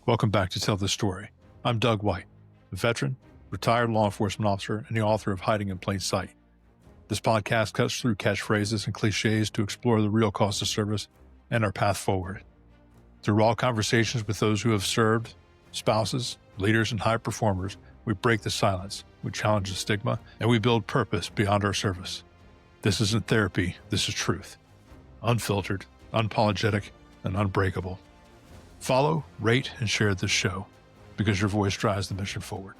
Welcome back to Tell This Story. I'm Doug White, a veteran, retired law enforcement officer, and the author of Hiding in Plain Sight. This podcast cuts through catchphrases and cliches to explore the real cost of service and our path forward. Through raw conversations with those who have served, spouses, leaders, and high performers, we break the silence, we challenge the stigma, and we build purpose beyond our service. This isn't therapy, this is truth. Unfiltered, unapologetic, and unbreakable. Follow, rate, and share this show because your voice drives the mission forward.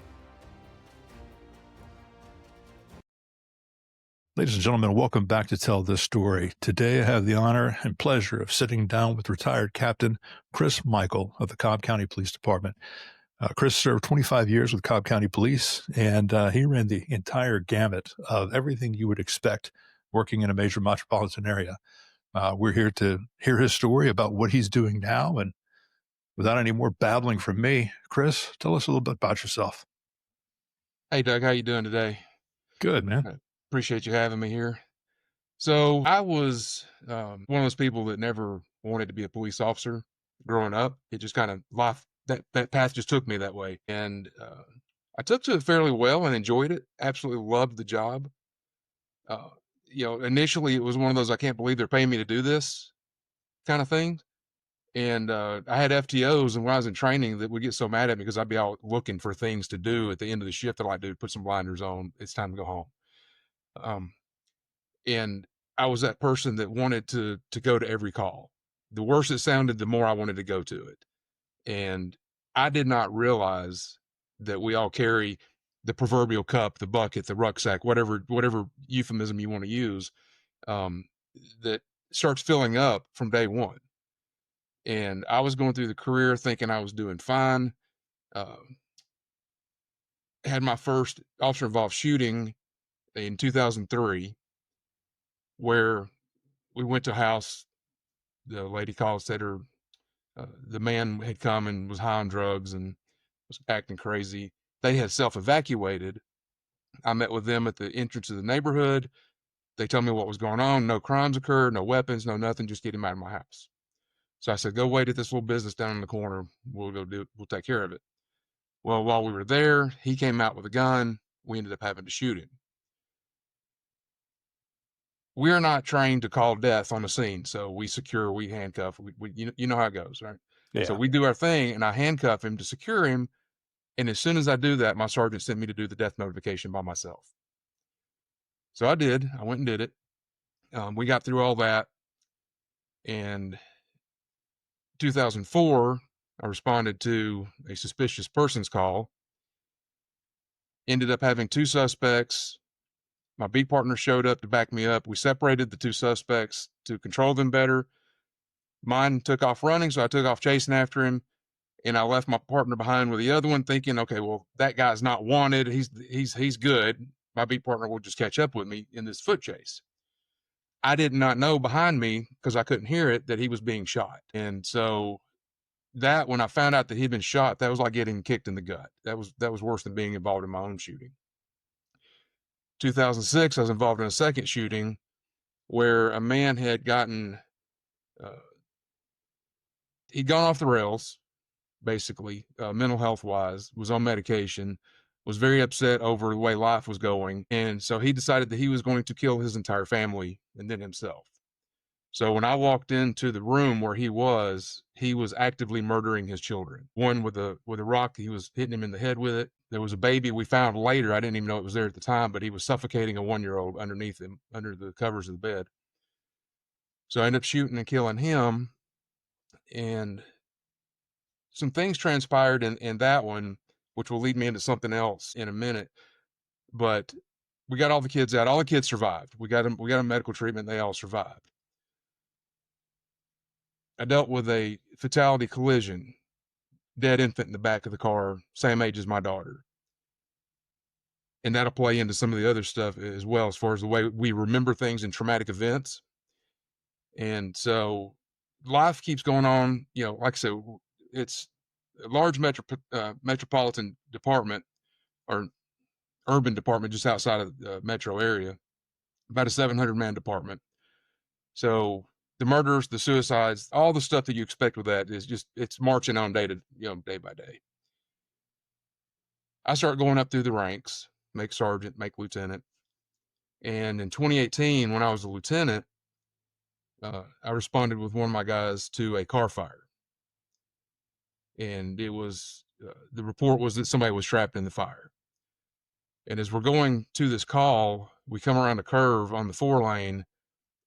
Ladies and gentlemen, welcome back to Tell This Story. Today I have the honor and pleasure of sitting down with retired Captain Chris Michael of the Cobb County Police Department. Chris served 25 years with Cobb County Police, and he ran the entire gamut of everything you would expect working in a major metropolitan area. We're here to hear his story about what he's doing now. And without any more babbling from me, Chris, tell us a little bit about yourself. Hey, Doug, how you doing today? Good, man. I appreciate you having me here. So I was one of those people that never wanted to be a police officer growing up. It just kind of life, that path just took me that way. And I took to it fairly well and enjoyed it. Absolutely loved the job. Initially it was one of those, I can't believe they're paying me to do this kind of thing. And I had FTOs, and when I was in training, that would get so mad at me because I'd be out looking for things to do at the end of the shift. They're like, dude, put some blinders on. It's time to go home. And I was that person that wanted to go to every call. The worse it sounded, the more I wanted to go to it. And I did not realize that we all carry the proverbial cup, the bucket, the rucksack, whatever euphemism you want to use, that starts filling up from day one. And I was going through the career thinking I was doing fine. Had my first officer involved shooting in 2003, where we went to a house. The lady called, said the man had come and was high on drugs and was acting crazy. They had self-evacuated. I met with them at the entrance of the neighborhood. They told me what was going on. No crimes occurred, no weapons, no nothing. Just get him out of my house. So I said, go wait at this little business down in the corner. We'll go do it. We'll take care of it. Well, while we were there, he came out with a gun. We ended up having to shoot him. We're not trained to call death on the scene. So we secure, we handcuff, you know how it goes, right? Yeah. So we do our thing, and I handcuff him to secure him. And as soon as I do that, my sergeant sent me to do the death notification by myself. So I did. I went and did it. We got through all that. And 2004, I responded to a suspicious persons call. Ended up having two suspects. My beat partner showed up to back me up. We separated the two suspects to control them better. Mine took off running, so I took off chasing after him, and I left my partner behind with the other one, thinking, okay, well, that guy's not wanted. He's good. My beat partner will just catch up with me in this foot chase. I did not know behind me, because I couldn't hear it, that he was being shot. And so that, when I found out that he'd been shot, that was like getting kicked in the gut. That was worse than being involved in my own shooting. 2006, I was involved in a second shooting where a man had he'd gone off the rails, basically, mental health wise, was on medication, was very upset over the way life was going. And so he decided that he was going to kill his entire family and then himself. So when I walked into the room where he was actively murdering his children. One with a rock, he was hitting him in the head with it. There was a baby we found later. I didn't even know it was there at the time, but he was suffocating a 1-year-old underneath him, under the covers of the bed. So I ended up shooting and killing him. And some things transpired in that one, which will lead me into something else in a minute. But we got all the kids out. All the kids survived. We got them medical treatment. They all survived. I dealt with a fatality collision, dead infant in the back of the car, same age as my daughter. And that'll play into some of the other stuff as well, as far as the way we remember things in traumatic events. And so life keeps going on. Like I said, it's a large metropolitan department, or urban department, just outside of the metro area, about a 700-man department. So the murders, the suicides, all the stuff that you expect with that is just, it's marching on day by day. I start going up through the ranks, make sergeant, make lieutenant. And in 2018, when I was a lieutenant, I responded with one of my guys to a car fire. And it was, the report was that somebody was trapped in the fire. And as we're going to this call, we come around a curve on the 4-lane,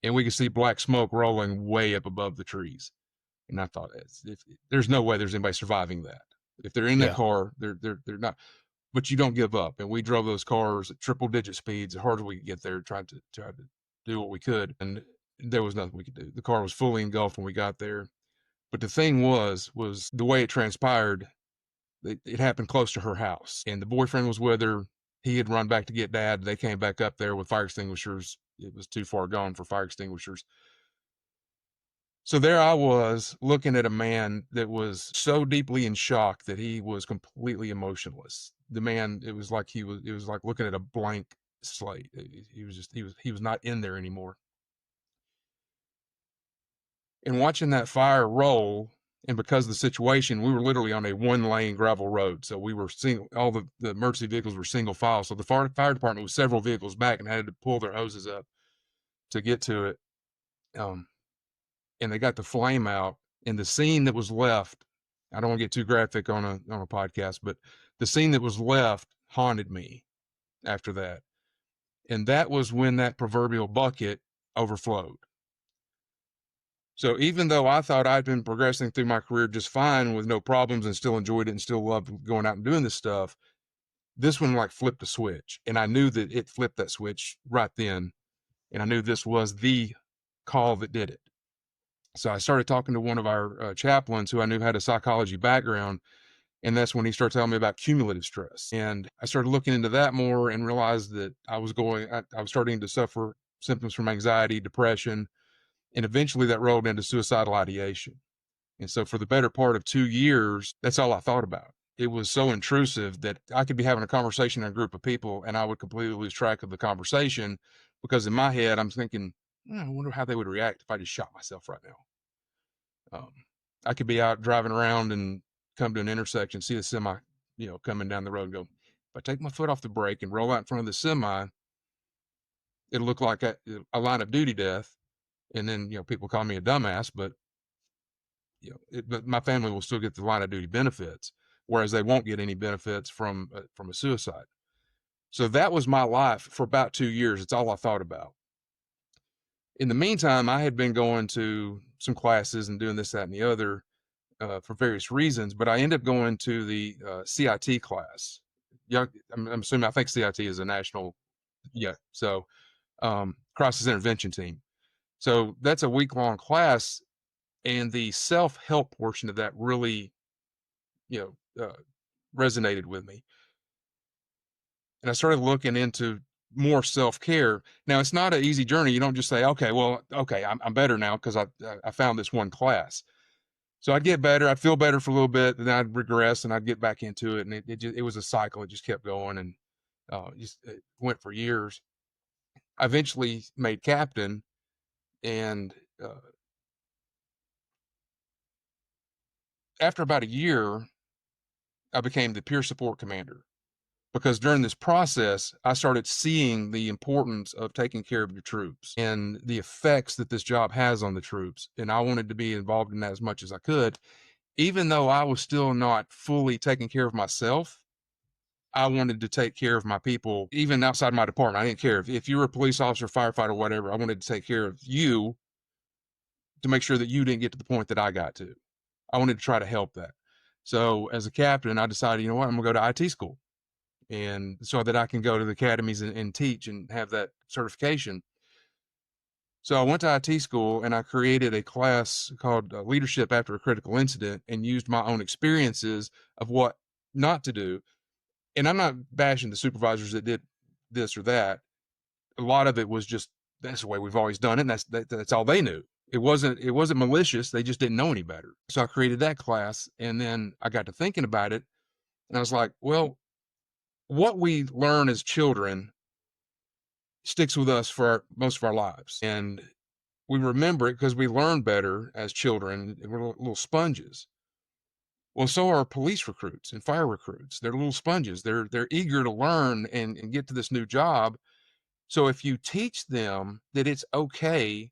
and we can see black smoke rolling way up above the trees. And I thought, there's no way there's anybody surviving that. If they're in that car, they're not. But you don't give up. And we drove those cars at triple-digit speeds, as hard as we could get there, tried to do what we could. And there was nothing we could do. The car was fully engulfed when we got there. But the thing was the way it transpired, it happened close to her house. And the boyfriend was with her. He had run back to get dad. They came back up there with fire extinguishers. It was too far gone for fire extinguishers. So there I was looking at a man that was so deeply in shock that he was completely emotionless. The man, it was like looking at a blank slate. He was not in there anymore. And watching that fire roll, and because of the situation, we were literally on a 1-lane gravel road. So we were all the emergency vehicles were single file. So the fire department was several vehicles back and had to pull their hoses up to get to it. And they got the flame out, and the scene that was left, I don't want to get too graphic on a podcast, but the scene that was left haunted me after that. And that was when that proverbial bucket overflowed. So even though I thought I'd been progressing through my career just fine with no problems and still enjoyed it and still loved going out and doing this stuff, this one like flipped a switch. And I knew that it flipped that switch right then. And I knew this was the call that did it. So I started talking to one of our chaplains who I knew had a psychology background. And that's when he started telling me about cumulative stress. And I started looking into that more and realized that I was starting to suffer symptoms from anxiety, depression, and eventually that rolled into suicidal ideation. And so for the better part of 2 years, that's all I thought about. It was so intrusive that I could be having a conversation in a group of people and I would completely lose track of the conversation, because in my head, I'm thinking, I wonder how they would react if I just shot myself right now. I could be out driving around and come to an intersection, see a semi, coming down the road and go, if I take my foot off the brake and roll out in front of the semi, it'll look like a line of duty death. And then, people call me a dumbass, but, but my family will still get the line of duty benefits, whereas they won't get any benefits from a suicide. So that was my life for about 2 years. It's all I thought about. In the meantime, I had been going to some classes and doing this, that, and the other for various reasons, but I ended up going to the CIT class. Yeah, I'm assuming, I think CIT is a national, so crisis intervention team. So that's a week-long class, and the self-help portion of that really, resonated with me. And I started looking into more self-care. Now, it's not an easy journey. You don't just say, okay, I'm better now because I found this one class. So I'd get better. I'd feel better for a little bit, and then I'd regress, and I'd get back into it. And it was a cycle. It just kept going, and it went for years. I eventually made captain, and after about a year, I became the peer support commander, because during this process, I started seeing the importance of taking care of your troops and the effects that this job has on the troops. And I wanted to be involved in that as much as I could. Even though I was still not fully taking care of myself, I wanted to take care of my people, even outside my department. I didn't care if you were a police officer, firefighter, whatever. I wanted to take care of you to make sure that you didn't get to the point that I got to. I wanted to try to help that. So as a captain, I decided, I'm going to go to IT school, and so that I can go to the academies and teach and have that certification. So I went to IT school, and I created a class called Leadership After a Critical Incident, and used my own experiences of what not to do. And I'm not bashing the supervisors that did this or that. A lot of it was just, that's the way we've always done it, and that's all they knew. It wasn't malicious. They just didn't know any better. So I created that class, and then I got to thinking about it, and I was like, well, what we learn as children sticks with us for most of our lives. And we remember it because we learn better as children. We're little sponges. Well, so are police recruits and fire recruits. They're little sponges. They're eager to learn and get to this new job. So if you teach them that it's okay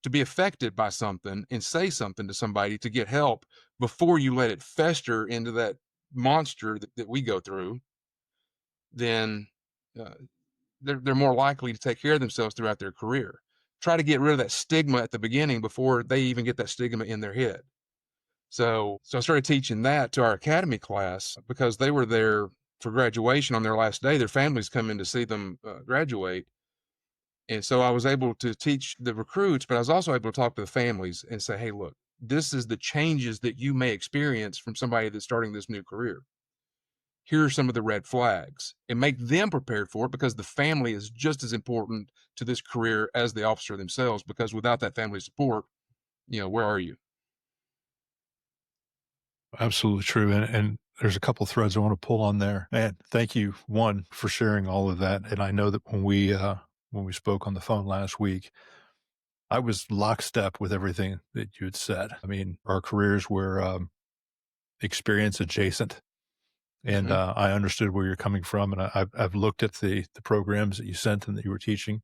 to be affected by something and say something to somebody to get help before you let it fester into that monster that we go through, then uh, they're more likely to take care of themselves throughout their career. Try to get rid of that stigma at the beginning before they even get that stigma in their head. So I started teaching that to our academy class because they were there for graduation on their last day. Their families come in to see them graduate. And so I was able to teach the recruits, but I was also able to talk to the families and say, hey, look, this is the changes that you may experience from somebody that's starting this new career. Here are some of the red flags, and make them prepared for it, because the family is just as important to this career as the officer themselves, because without that family support, where are you? Absolutely true. And there's a couple threads I want to pull on there. And thank you, one, for sharing all of that. And I know that when we spoke on the phone last week, I was lockstep with everything that you had said. I mean, our careers were experience adjacent, and Mm-hmm. I understood where you're coming from. And I've looked at the programs that you sent and that you were teaching.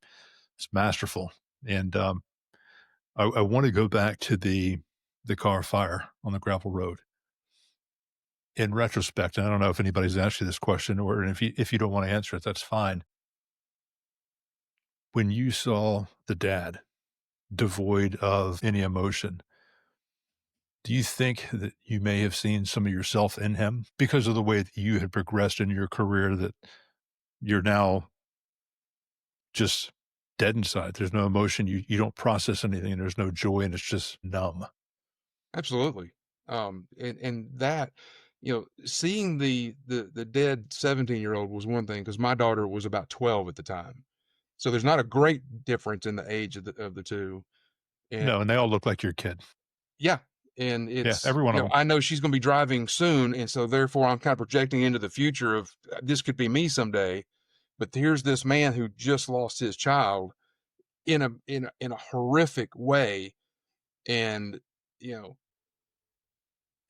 It's masterful. And I want to go back to the car fire on the gravel road. In retrospect, and I don't know if anybody's asked you this question, or if you don't want to answer it, that's fine. When you saw the dad devoid of any emotion, do you think that you may have seen some of yourself in him because of the way that you had progressed in your career, that you're now just dead inside? There's no emotion. You don't process anything. And there's no joy, and it's just numb. Absolutely. And that, seeing the dead 17-year-old was one thing, because my daughter was about 12 at the time. So there's not a great difference in the age of the two. And No, and they all look like your kid. yeah, and Yeah, it's, every one of them. I know she's going to be driving soon, and so therefore I'm kind of projecting into the future of this could be me someday. But here's this man who just lost his child in a horrific way, and you know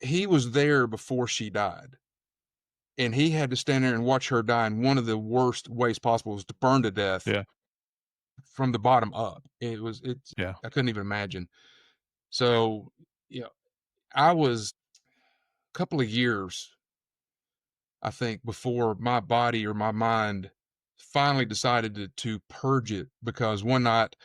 he was there before she died, and he had to stand there and watch her die in one of the worst ways possible, was to burn to death Yeah, from the bottom up. It's yeah, I couldn't even imagine. So you know I was a couple of years, I think, before my body or my mind finally decided to purge it, because one night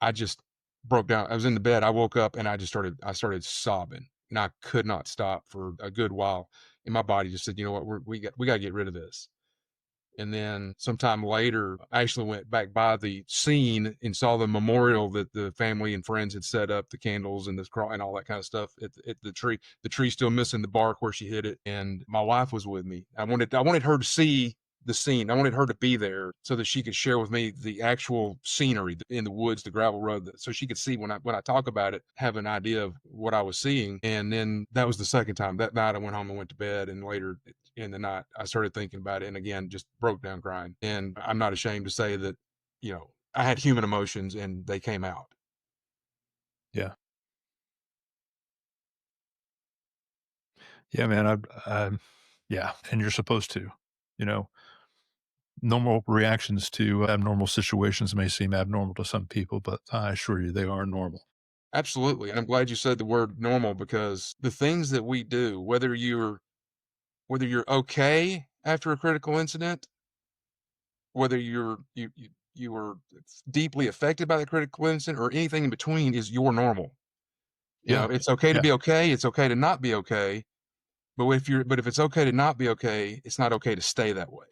I just broke down. I was in the bed. I woke up and I started sobbing, and I could not stop for a good while. And my body just said, you know what, we got to get rid of this. And then sometime later, I actually went back by the scene and saw the memorial that the family and friends had set up, the candles and the cross and all that kind of stuff at the tree. The tree still missing the bark where she hit it. And my wife was with me. I wanted her to see the scene. I wanted her to be there so that she could share with me the actual scenery in the woods, the gravel road, so she could see when I talk about it, have an idea of what I was seeing. And then that was the second time. That night I went home and went to bed, and later in the night I started thinking about it, and again just broke down crying. And I'm not ashamed to say that, I had human emotions and they came out. yeah, yeah, man. Yeah, and you're supposed to, you know, normal reactions to abnormal situations may seem abnormal to some people, but I assure you they are normal. Absolutely. And I'm glad you said the word normal, because the things that we do, whether you're okay after a critical incident, whether you were deeply affected by the critical incident, or anything in between, is your normal. Yeah, It's okay to yeah, be okay, it's okay to not be okay. But if it's okay to not be okay, it's not okay to stay that way.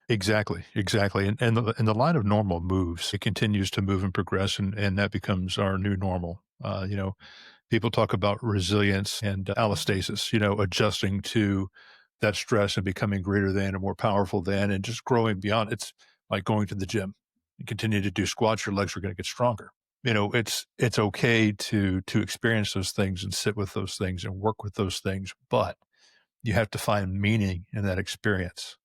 exactly, exactly. And the line of normal moves. It continues to move and progress, and that becomes our new normal. People talk about resilience and allostasis. Adjusting to that stress and becoming greater than and more powerful than, and just growing beyond. It's like going to the gym. You continue to do squats, your legs are going to get stronger. It's okay to experience those things and sit with those things and work with those things, but you have to find meaning in that experience,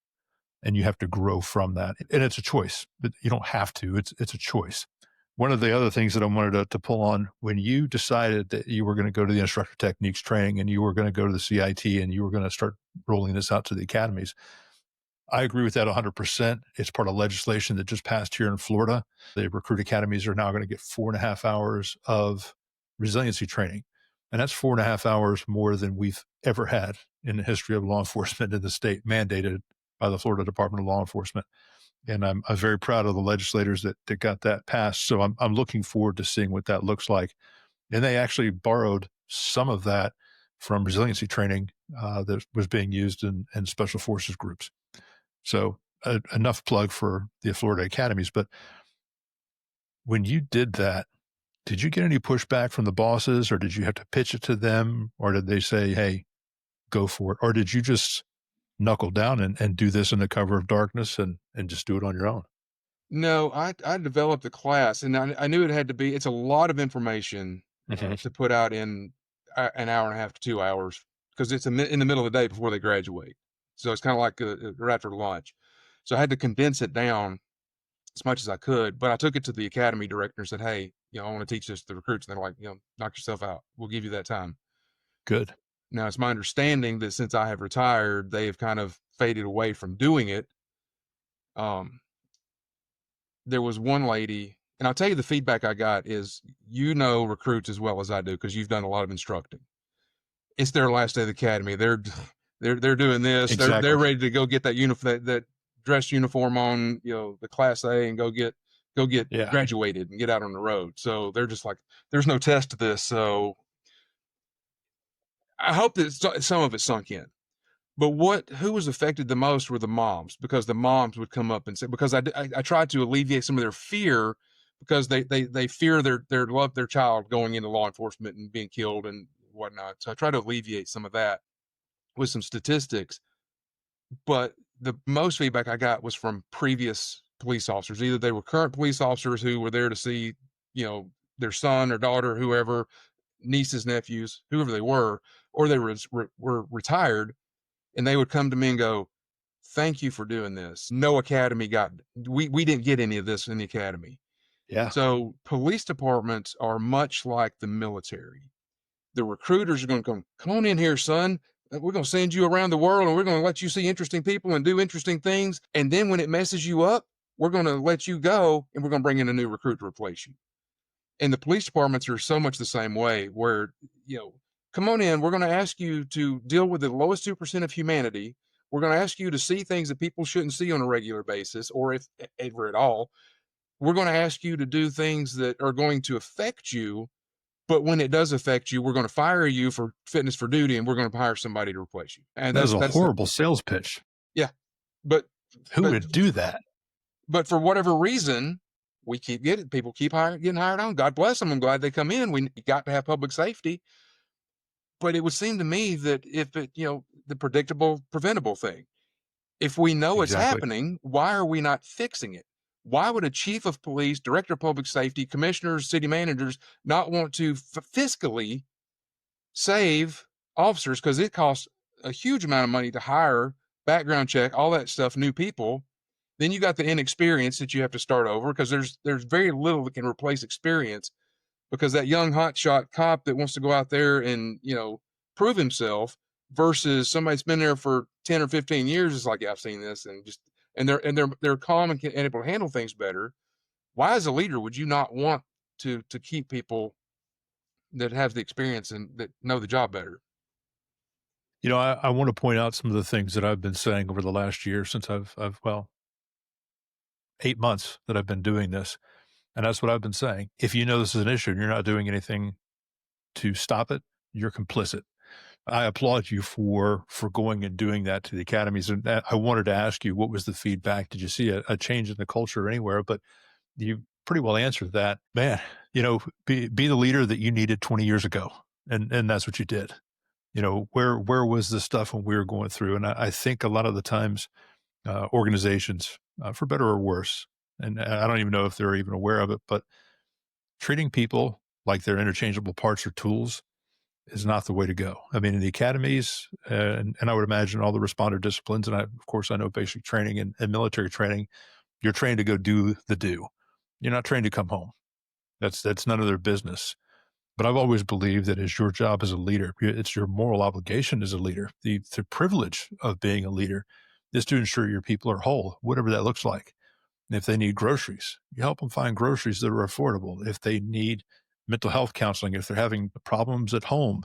and you have to grow from that. And it's a choice, but you don't have to. It's a choice. One of the other things that I wanted to pull on, when you decided that you were going to go to the instructor techniques training and you were going to go to the CIT and you were going to start rolling this out to the academies, I agree with that 100%. It's part of legislation that just passed here in Florida. The recruit academies are now going to get 4.5 hours of resiliency training. And that's 4.5 hours more than we've ever had in the history of law enforcement in the state, mandated by the Florida Department of Law Enforcement. And I'm very proud of the legislators that got that passed. So I'm looking forward to seeing what that looks like. And they actually borrowed some of that from resiliency training that was being used in special forces groups. So enough plug for the Florida academies. But when you did that, did you get any pushback from the bosses, or did you have to pitch it to them, or did they say, hey, go for it? Or did you just knuckle down and do this in the cover of darkness and just do it on your own? No, I developed a class, and I knew it had to be. It's a lot of information to put out in an hour and a half to 2 hours, because it's in the middle of the day before they graduate. So it's kind of like right after lunch. So I had to condense it down as much as I could. But I took it to the academy director and said, "Hey, I want to teach this to the recruits." And they're like, "Knock yourself out. We'll give you that time." Good. Now, it's my understanding that since I have retired, they have kind of faded away from doing it. There was one lady, and I'll tell you the feedback I got is, recruits as well as I do, because you've done a lot of instructing. It's their last day of the academy. They're doing this. Exactly. They're ready to go get that uniform, that dress uniform on, the Class A, and go get graduated and get out on the road. So they're just like, there's no test to this. So I hope that some of it sunk in. But who was affected the most were the moms, because the moms would come up and say, because I tried to alleviate some of their fear, because they fear their child going into law enforcement and being killed and whatnot. So I tried to alleviate some of that with some statistics. But the most feedback I got was from previous police officers. Either they were current police officers who were there to see, their son or daughter, whoever, nieces, nephews, whoever they were, or they were retired. And they would come to me and go, "Thank you for doing this. No academy we didn't get any of this in the academy." Yeah. So police departments are much like the military. The recruiters are going to come on in here, son. We're going to send you around the world, and we're going to let you see interesting people and do interesting things. And then when it messes you up, we're going to let you go, and we're going to bring in a new recruit to replace you. And the police departments are so much the same way, where, come on in. We're going to ask you to deal with the lowest 2% of humanity. We're going to ask you to see things that people shouldn't see on a regular basis, or if ever at all. We're going to ask you to do things that are going to affect you. But when it does affect you, we're going to fire you for fitness for duty, and we're going to hire somebody to replace you. And That is a horrible sales pitch. Yeah. But who would do that? But for whatever reason, we keep people keep getting hired on. God bless them. I'm glad they come in. We got to have public safety. But it would seem to me that if it, the predictable, preventable thing, if we know it's happening, why are we not fixing it? Why would a chief of police, director of public safety, commissioners, city managers not want to fiscally save officers? Because it costs a huge amount of money to hire, background check, all that stuff, new people. Then you got the inexperience that you have to start over, because there's very little that can replace experience. Because that young hotshot cop that wants to go out there and, prove himself, versus somebody that's been there for 10 or 15 years is like, yeah, I've seen this, and they're calm and able to handle things better. Why, as a leader, would you not want to keep people that have the experience and that know the job better? I want to point out some of the things that I've been saying over the last year, since I've 8 months that I've been doing this. And that's what I've been saying. If you know this is an issue and you're not doing anything to stop it, you're complicit. I applaud you for going and doing that to the academies. And I wanted to ask you, what was the feedback? Did you see a change in the culture anywhere? But you pretty well answered that. Man, be the leader that you needed 20 years ago. And that's what you did. Where was this stuff when we were going through? And I think a lot of the times organizations, for better or worse, and I don't even know if they're even aware of it, but treating people like they're interchangeable parts or tools is not the way to go. I mean, in the academies, and I would imagine all the responder disciplines, and of course, I know basic training and military training, you're trained to go do the do. You're not trained to come home. That's none of their business. But I've always believed that it's your job as a leader. It's your moral obligation as a leader. The privilege of being a leader is to ensure your people are whole, whatever that looks like. And if they need groceries, you help them find groceries that are affordable. If they need mental health counseling, if they're having problems at home,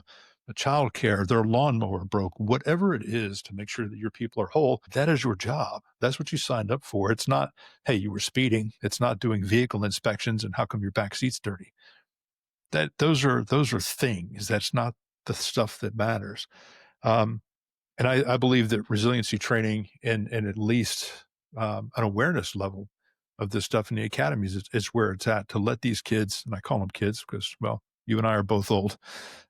child care, their lawnmower broke, whatever it is to make sure that your people are whole, that is your job. That's what you signed up for. It's not, hey, you were speeding. It's not doing vehicle inspections and how come your back seat's dirty. Those are things. That's not the stuff that matters. Um, and I believe that resiliency training and at least an awareness level of this stuff in the academies is where it's at, to let these kids, and I call them kids because, well, you and I are both old,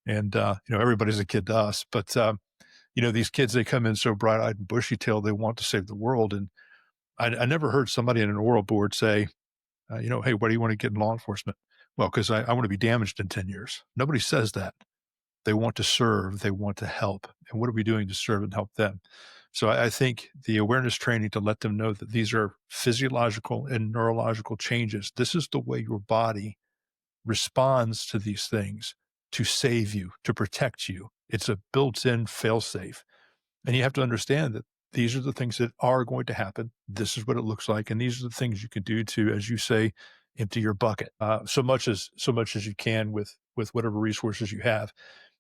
and everybody's a kid to us. But these kids, they come in so bright-eyed and bushy-tailed, they want to save the world. And I never heard somebody in an oral board say, hey, why do you want to get in law enforcement? Well, because I want to be damaged in 10 years. Nobody says that. They want to serve. They want to help. And what are we doing to serve and help them? So I think the awareness training to let them know that these are physiological and neurological changes. This is the way your body responds to these things to save you, to protect you. It's a built-in fail-safe. And you have to understand that these are the things that are going to happen. This is what it looks like. And these are the things you can do to, as you say, empty your bucket so much as you can with whatever resources you have.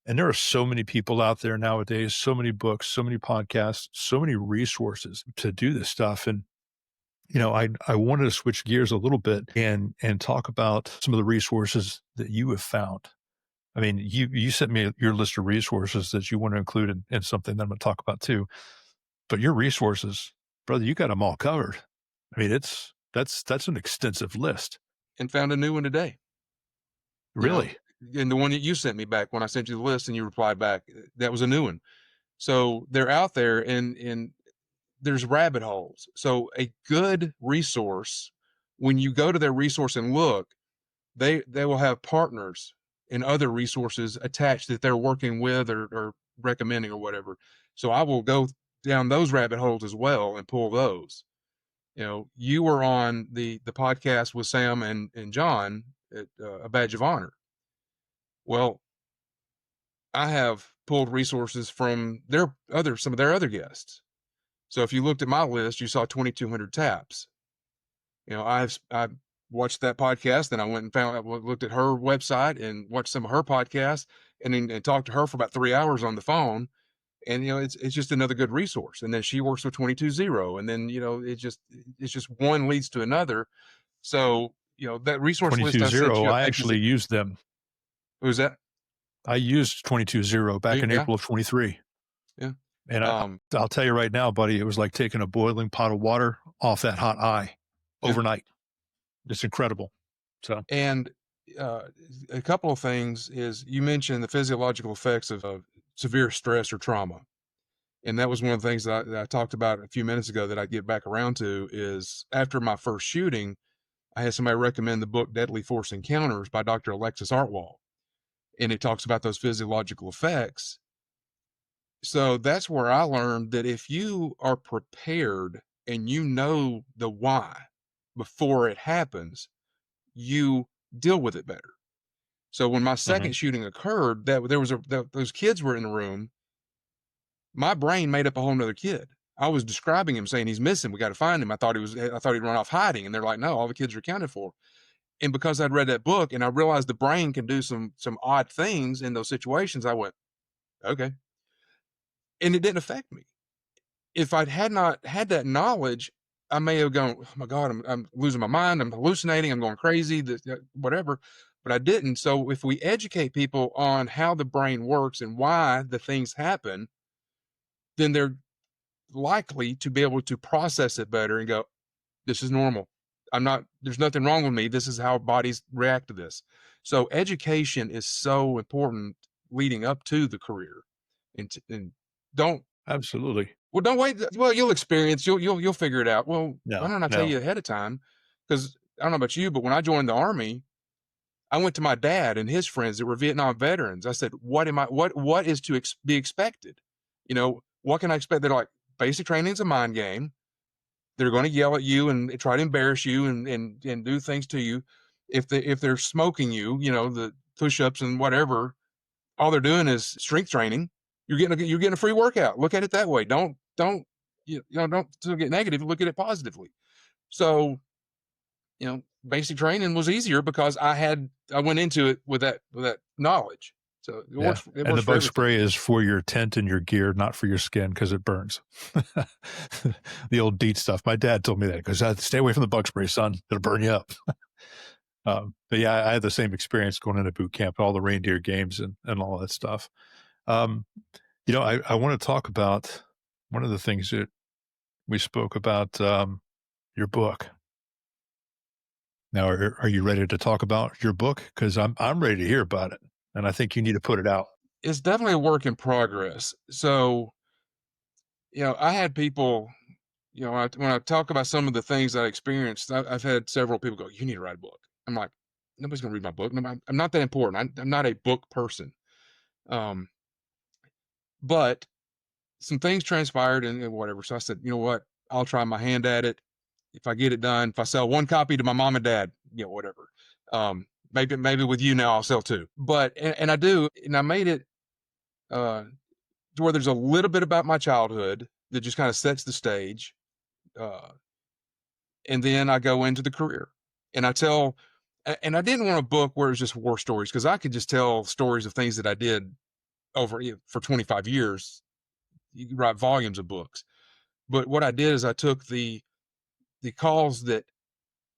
And there are so many people out there nowadays, so many books, so many podcasts, so many resources to do this stuff. And, I wanted to switch gears a little bit and talk about some of the resources that you have found. I mean, you sent me your list of resources that you want to include in something that I'm going to talk about too. But your resources, brother, you got them all covered. I mean, that's an extensive list. And found a new one today. Really? And the one that you sent me back when I sent you the list and you replied back, that was a new one. So they're out there and there's rabbit holes. So a good resource, when you go to their resource and look, they will have partners and other resources attached that they're working with or recommending or whatever. So I will go down those rabbit holes as well and pull those. You were on the podcast with Sam and John at A Badge of Honor. Well, I have pulled resources from some of their other guests. So if you looked at my list, you saw 2,200 taps. I watched that podcast, and I went and looked at her website and watched some of her podcasts, and talked to her for about 3 hours on the phone. And it's just another good resource. And then she works with 22-0, and then it's just one leads to another. So that resource list I sent you, I actually used them. What was that? I used 22-0 back in April of 23. Yeah. And I'll tell you right now, buddy, it was like taking a boiling pot of water off that hot eye overnight. It's incredible. So, and a couple of things is, you mentioned the physiological effects of severe stress or trauma. And that was one of the things that I talked about a few minutes ago that I get back around to is, after my first shooting, I had somebody recommend the book Deadly Force Encounters by Dr. Alexis Artwall. And it talks about those physiological effects. So that's where I learned that if you are prepared and you know the why before it happens, you deal with it better. So when my second shooting occurred, those kids were in the room, my brain made up a whole nother kid. I was describing him, saying he's missing. We got to find him. I thought he'd run off hiding. And they're like, no, all the kids are accounted for. And because I'd read that book and I realized the brain can do some odd things in those situations, I went, okay. And it didn't affect me. If I had not had that knowledge, I may have gone, oh my God, I'm losing my mind. I'm hallucinating. I'm going crazy, whatever. But I didn't. So if we educate people on how the brain works and why the things happen, then they're likely to be able to process it better and go, this is normal. There's nothing wrong with me. This is how bodies react to this. So education is so important leading up to the career. And don't. Absolutely. Well, don't wait. Well, you'll experience, you'll figure it out. Well, why don't I tell you ahead of time? Because I don't know about you, but when I joined the Army, I went to my dad and his friends that were Vietnam veterans. I said, what is to be expected? What can I expect? They're like, basic training is a mind game. They're going to yell at you and try to embarrass you and do things to you. if they're smoking you, the push-ups and whatever, all they're doing is strength training. You're getting a free workout. Look at it that way. Don't don't get negative. Look at it positively. So, basic training was easier because I went into it with that knowledge. So it Yeah. works. It And works the for bug everything. spray is for your tent and your gear, not for your skin because it burns. The old DEET stuff. My dad told me that because I stay away from the bug spray, son. It'll burn you up. But yeah, I had the same experience going into boot camp, all the reindeer games and all that stuff. I want to talk about one of the things that we spoke about, your book. Now, are you ready to talk about your book? Because I'm ready to hear about it, and I think you need to put it out. It's definitely a work in progress. So, I had people, when I talk about some of the things I experienced, I've had several people go, "You need to write a book." I'm like, nobody's going to read my book. No, I'm not that important. I'm not a book person. But some things transpired and whatever. So I said, you know what? I'll try my hand at it. If I get it done, if I sell one copy to my mom and dad, whatever. Maybe with you now I'll sell two. But and I do, and I made it to where there's a little bit about my childhood that just kind of sets the stage. And then I go into the career and and I didn't want a book where it was just war stories, because I could just tell stories of things that I did for 25 years. You could write volumes of books. But what I did is I took the calls that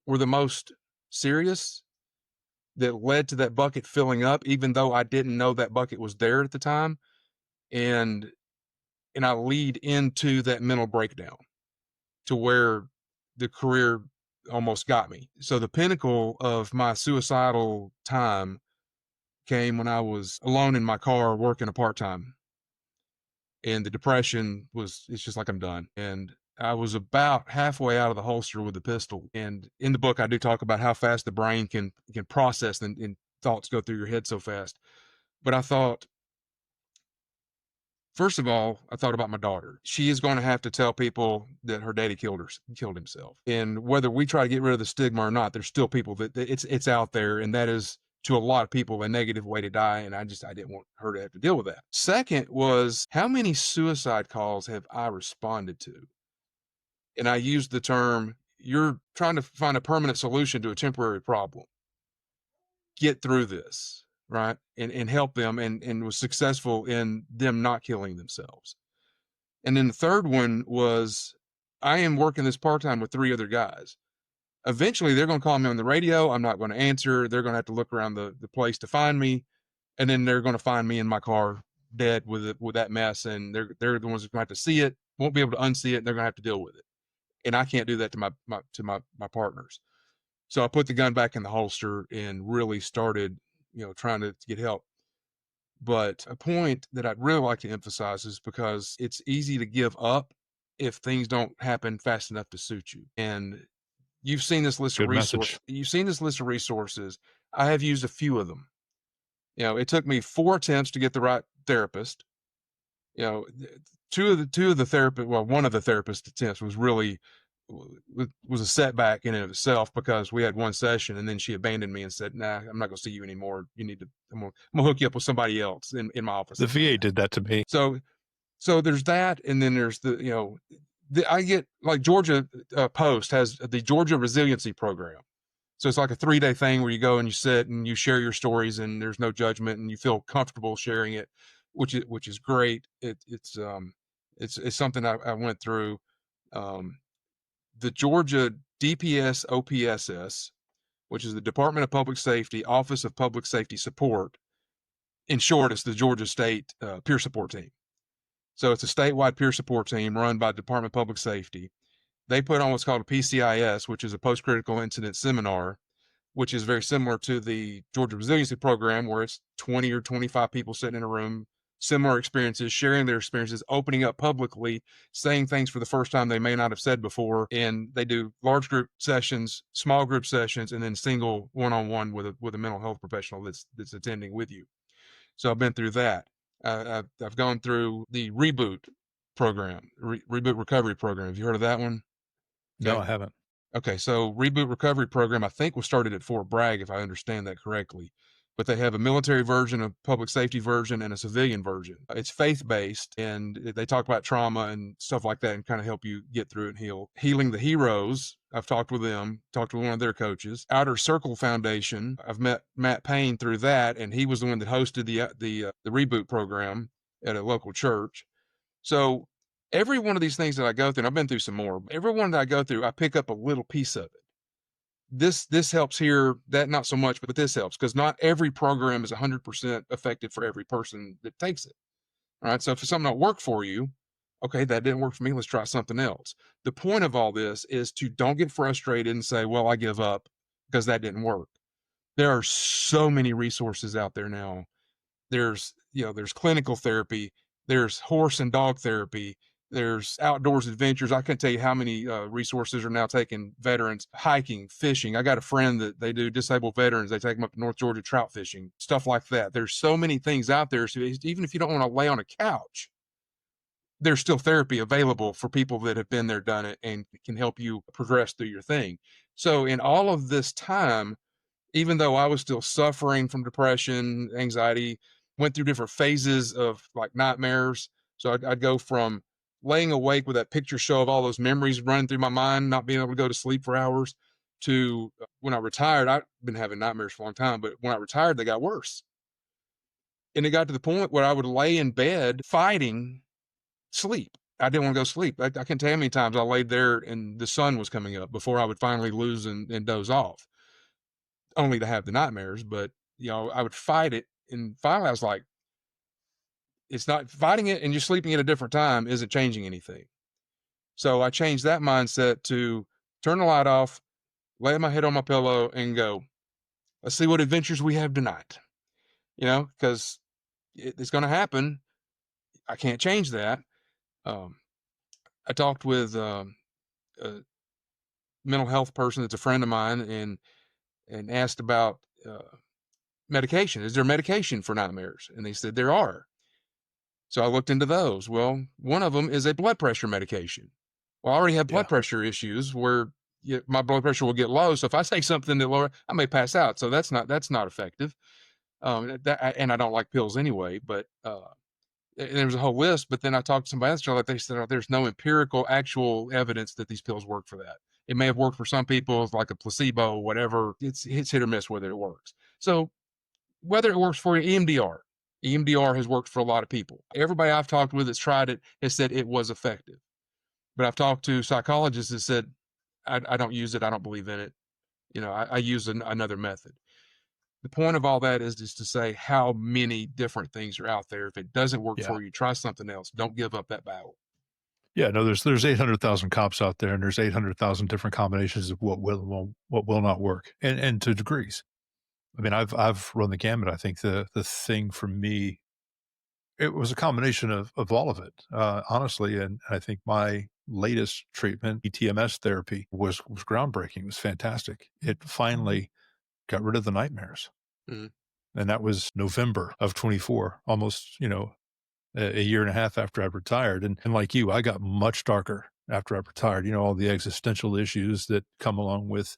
were the most serious, that led to that bucket filling up, even though I didn't know that bucket was there at the time. And I lead into that mental breakdown to where the career almost got me. So the pinnacle of my suicidal time came when I was alone in my car working a part-time. And the depression it's just like, I'm done. And I was about halfway out of the holster with the pistol. And in the book, I do talk about how fast the brain can process and thoughts go through your head so fast. But I thought, first of all, I thought about my daughter. She is going to have to tell people that her daddy killed himself. And whether we try to get rid of the stigma or not, there's still people that it's out there. And that is, to a lot of people, a negative way to die. And I didn't want her to have to deal with that. Second was, how many suicide calls have I responded to? And I used the term, you're trying to find a permanent solution to a temporary problem. Get through this, right? And help them, and was successful in them not killing themselves. And then the third one was, I am working this part-time with 3 other guys. Eventually they're going to call me on the radio. I'm not going to answer. They're going to have to look around the place to find me. And then they're going to find me in my car dead with that mess. And they're the ones who are going to have to see it, won't be able to unsee it. And they're going to have to deal with it. And I can't do that to my partners. So I put the gun back in the holster and really started, trying to get help. But a point that I'd really like to emphasize is, because it's easy to give up if things don't happen fast enough to suit you. And you've seen this list of Good message. resources. I have used a few of them. It took me 4 attempts to get the right therapist. Two of the therapist, well, one of the therapist attempts was really was a setback in and of itself, because we had one session and then she abandoned me and said, "Nah, I'm not going to see you anymore. I'm going to hook you up with somebody else in my office." The VA did that to me. So there's that. And then there's I get, like, Georgia Post has the Georgia Resiliency Program. So it's like a 3-day thing where you go and you sit and you share your stories, and there's no judgment, and you feel comfortable sharing it, which is great. It's something I went through. The Georgia DPS OPSS, which is the Department of Public Safety, Office of Public Safety Support. In short, it's the Georgia State peer support team. So it's a statewide peer support team run by the Department of Public Safety. They put on what's called a PCIS, which is a post-critical incident seminar, which is very similar to the Georgia Resiliency Program, where it's 20 or 25 people sitting in a room, similar experiences, sharing their experiences, opening up publicly, saying things for the first time they may not have said before. And they do large group sessions, small group sessions, and then single one-on-one with a mental health professional that's attending with you. So I've been through that. I've gone through the Reboot program, Reboot Recovery Program. Have you heard of that one? No, Okay. I haven't. Okay, so Reboot Recovery Program, I think, was started at Fort Bragg, if I understand that correctly. But they have a military version, a public safety version, and a civilian version. It's faith-based, and they talk about trauma and stuff like that and kind of help you get through it and heal. Healing the Heroes, I've talked with them, talked with one of their coaches. Outer Circle Foundation, I've met Matt Payne through that, and he was the one that hosted the Reboot program at a local church. So every one of these things that I go through, and I've been through some more, every one that I go through, I pick up a little piece of it. This helps here, that not so much, but this helps because not every program is 100% effective for every person that takes it. All right. So if something don't work for you, okay, that didn't work for me, let's try something else. The point of all this is to don't get frustrated and say, well, I give up because that didn't work. There are so many resources out there now. There's clinical therapy, there's horse and dog therapy, there's outdoors adventures. I can't tell you how many resources are now taking veterans hiking, fishing. I got a friend that they do disabled veterans. They take them up to North Georgia trout fishing, stuff like that. There's so many things out there. So even if you don't want to lay on a couch, there's still therapy available for people that have been there, done it, and can help you progress through your thing. So in all of this time, even though I was still suffering from depression, anxiety, went through different phases of like nightmares. So I'd go from laying awake with that picture show of all those memories running through my mind, not being able to go to sleep for hours, to when I retired, I've been having nightmares for a long time, but when I retired, they got worse. And it got to the point where I would lay in bed fighting sleep. I didn't want to go sleep. I can't tell you how many times I laid there and the sun was coming up before I would finally lose and doze off, only to have the nightmares. But I would fight it, and finally I was like, it's not fighting it, and you're sleeping at a different time isn't changing anything. So I changed that mindset to turn the light off, lay my head on my pillow, and go, let's see what adventures we have tonight. Because it's going to happen. I can't change that. I talked with a mental health person that's a friend of mine, and asked about medication. Is there medication for nightmares? And they said there are. So I looked into those. Well, one of them is a blood pressure medication. Well, I already have blood pressure issues where my blood pressure will get low. So if I say something that lower, I may pass out. So that's not effective. And I don't like pills anyway. But there was a whole list. But then I talked to somebody else. Like they said, there's no empirical, actual evidence that these pills work for that. It may have worked for some people, like a placebo, whatever. It's hit or miss whether it works. So whether it works for you, EMDR has worked for a lot of people. Everybody I've talked with that's tried it has said it was effective. But I've talked to psychologists that said, I don't use it. I don't believe in it. I use another method. The point of all that is just to say how many different things are out there. If it doesn't work for you, try something else. Don't give up that battle. Yeah, no, there's 800,000 cops out there, and there's 800,000 different combinations of what will not work, and to degrees. I mean, I've run the gamut. I think the thing for me, it was a combination of all of it, honestly. And I think my latest treatment, ETMS therapy, was groundbreaking. It was fantastic. It finally got rid of the nightmares, and that was November of 24, almost a year and a half after I retired. And like you, I got much darker after I retired. All the existential issues that come along with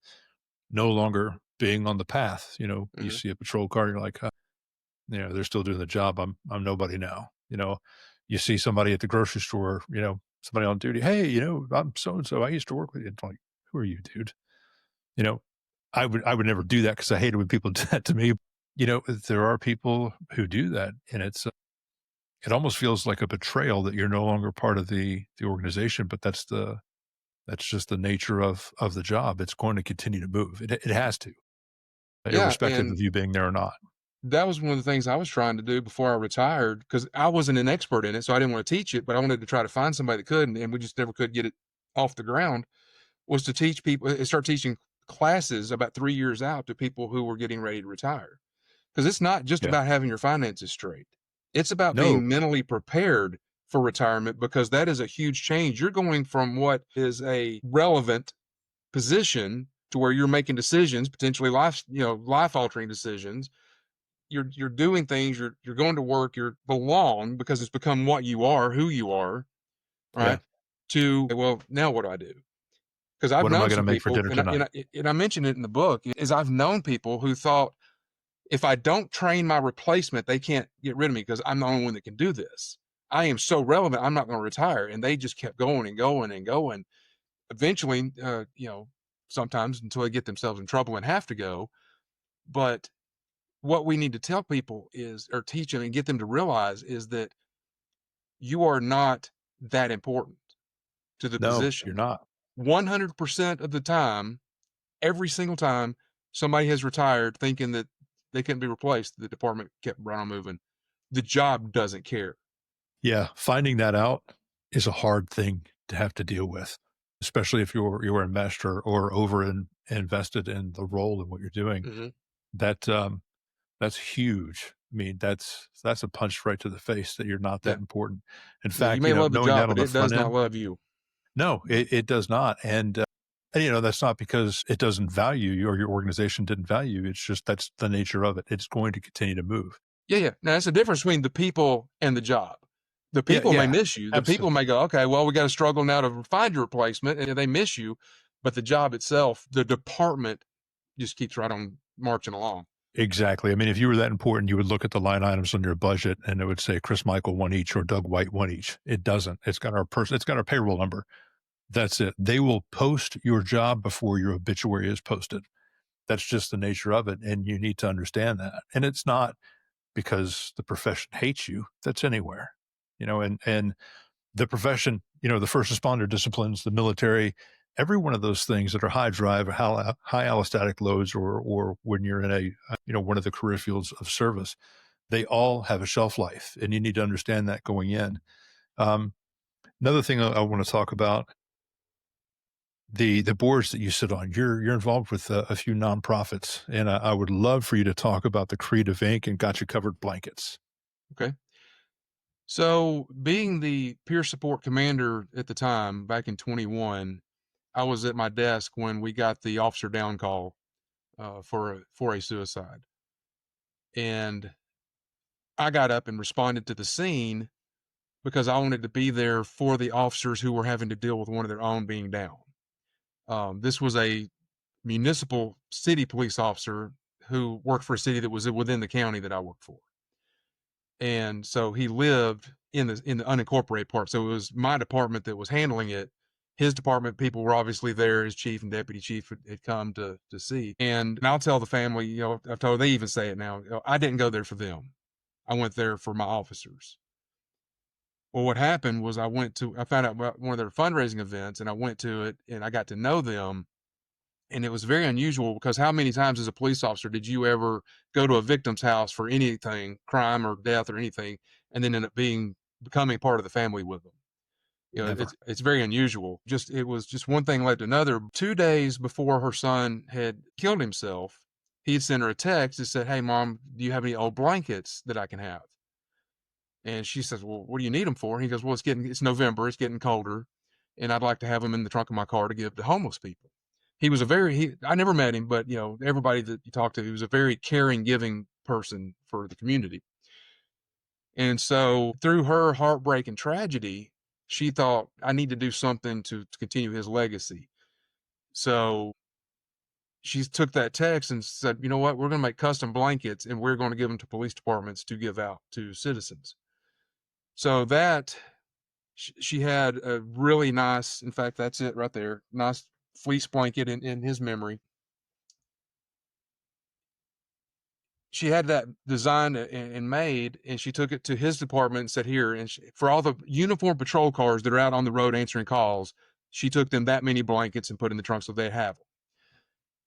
no longer being on the path. You see a patrol car, you're like, they're still doing the job. I'm nobody now. You see somebody at the grocery store, somebody on duty. Hey, I'm so-and-so. I used to work with you. It's like, who are you, dude? I would never do that because I hated when people did that to me. There are people who do that, and it almost feels like a betrayal that you're no longer part of the organization, but that's just the nature of the job. It's going to continue to move. It has to, irrespective of you being there or not. That was one of the things I was trying to do before I retired, because I wasn't an expert in it, so I didn't want to teach it, but I wanted to try to find somebody that could, and we just never could get it off the ground, was to teach people, start teaching classes about 3 years out to people who were getting ready to retire. Because it's not just about having your finances straight. It's about being mentally prepared for retirement, because that is a huge change. You're going from what is a relevant position to where you're making decisions, potentially life-altering decisions. You're doing things, you're going to work, you're belong because it's become what you are, who you are, right? To, well, now what do I do? Because I've What am I known going to some make for people, dinner and tonight? I mentioned it in the book, is I've known people who thought, if I don't train my replacement, they can't get rid of me because I'm the only one that can do this. I am so relevant, I'm not going to retire. And they just kept going and going and going. Eventually, sometimes until they get themselves in trouble and have to go. But what we need to tell people is, or teach them and get them to realize, is that you are not that important to the No, position. you're not. 100% of the time, every single time somebody has retired thinking that they couldn't be replaced, the department kept right on moving. The job doesn't care. Yeah, finding that out is a hard thing to have to deal with, especially if you're enmeshed or invested in the role and what you're doing. Mm-hmm. That that's huge. I mean, that's a punch right to the face that you're not Yeah. that important. In Yeah. You fact, may love the knowing job, that on but the it does front not end, love you. no, it does not. And that's not because it doesn't value you or your organization didn't value you. It's just that's the nature of it. It's going to continue to move. Yeah. Yeah. Now, that's the difference between the people and the job. The Yeah, people may yeah, miss you. The people absolutely. may go, okay, well, we got to struggle now to find your replacement, and they miss you. But the job itself, the department just keeps right on marching along. Exactly. I mean, if you were that important, you would look at the line items on your budget and it would say Chris Michael one each or Doug White one each. It doesn't. It's got our payroll number. That's it. They will post your job before your obituary is posted. That's just the nature of it. And you need to understand that. And it's not because the profession hates you. That's anywhere, and the profession, the first responder disciplines, the military, every one of those things that are high drive, high allostatic loads, or when you're in one of the career fields of service, they all have a shelf life, and you need to understand that going in. Um, Another thing I want to talk about, the boards that you sit on. You're involved with a few nonprofits, and I would love for you to talk about the Creative Inc. and GotchaCovered blankets. Okay. So, being the peer support commander at the time, back in 21, I was at my desk when we got the officer down call for a suicide, and I got up and responded to the scene because I wanted to be there for the officers who were having to deal with one of their own being down. This was a municipal city police officer who worked for a city that was within the county that I worked for. And so he lived in the unincorporated part. So it was my department that was handling it. His department people were obviously there. His chief and deputy chief had come to see. And I'll tell the family, I've told, they even say it now, I didn't go there for them. I went there for my officers. Well, what happened was I found out about one of their fundraising events, and I went to it and I got to know them. And it was very unusual because how many times as a police officer did you ever go to a victim's house for anything, crime or death or anything, and then end up becoming part of the family with them? Never. It's very unusual. It was just one thing led to another. 2 days before her son had killed himself, he had sent her a text that said, "Hey, Mom, do you have any old blankets that I can have?" And she says, "Well, what do you need them for?" And he goes, "Well, it's November, it's getting colder, and I'd like to have them in the trunk of my car to give to homeless people." He was I never met him, but everybody that you talk to, he was a very caring, giving person for the community. And so through her heartbreak and tragedy, she thought, I need to do something to continue his legacy. So she took that text and said, you know what, we're going to make custom blankets and we're going to give them to police departments to give out to citizens. So she had a really nice, in fact, that's it right there, nice fleece blanket in his memory. She had that designed and made, and she took it to his department and said, here, and for all the uniform patrol cars that are out on the road answering calls, she took them that many blankets and put in the trunk so they have them.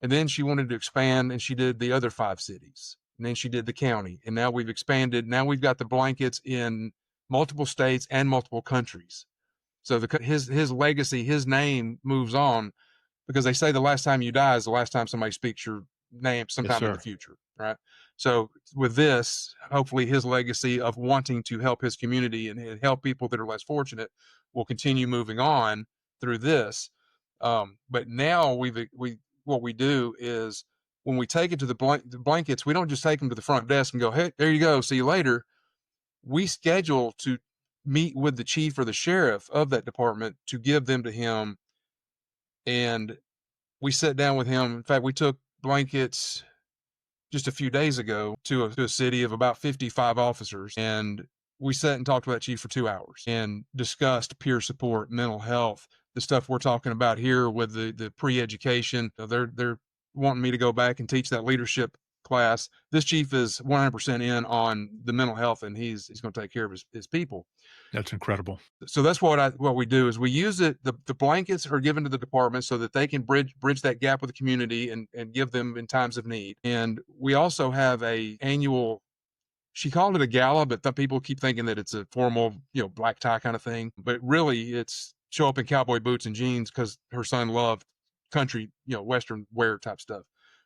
And then she wanted to expand, and she did the other 5 cities. And then she did the county. And now we've expanded. Now we've got the blankets in multiple states and multiple countries. So his legacy, his name moves on, because they say the last time you die is the last time somebody speaks your name Yes, sometime in the sir. future, right? So with this, hopefully his legacy of wanting to help his community and help people that are less fortunate will continue moving on through this. But now what we do is, when we take it to the blankets, we don't just take them to the front desk and go, hey, there you go, see you later. We schedule to meet with the chief or the sheriff of that department to give them to him And we sat down with him. In fact, we took blankets just a few days ago to a city of about 55 officers. And we sat and talked to that chief for 2 hours and discussed peer support, mental health, the stuff we're talking about here with the pre-education. They're wanting me to go back and teach that leadership class. This chief is 100% in on the mental health, and he's going to take care of his people. That's incredible. So that's what we do is we use it. The blankets are given to the department so that they can bridge that gap with the community and give them in times of need. And we also have a annual, she called it a gala, but people keep thinking that it's a formal, black tie kind of thing. But really it's show up in cowboy boots and jeans because her son loved country, Western wear type stuff.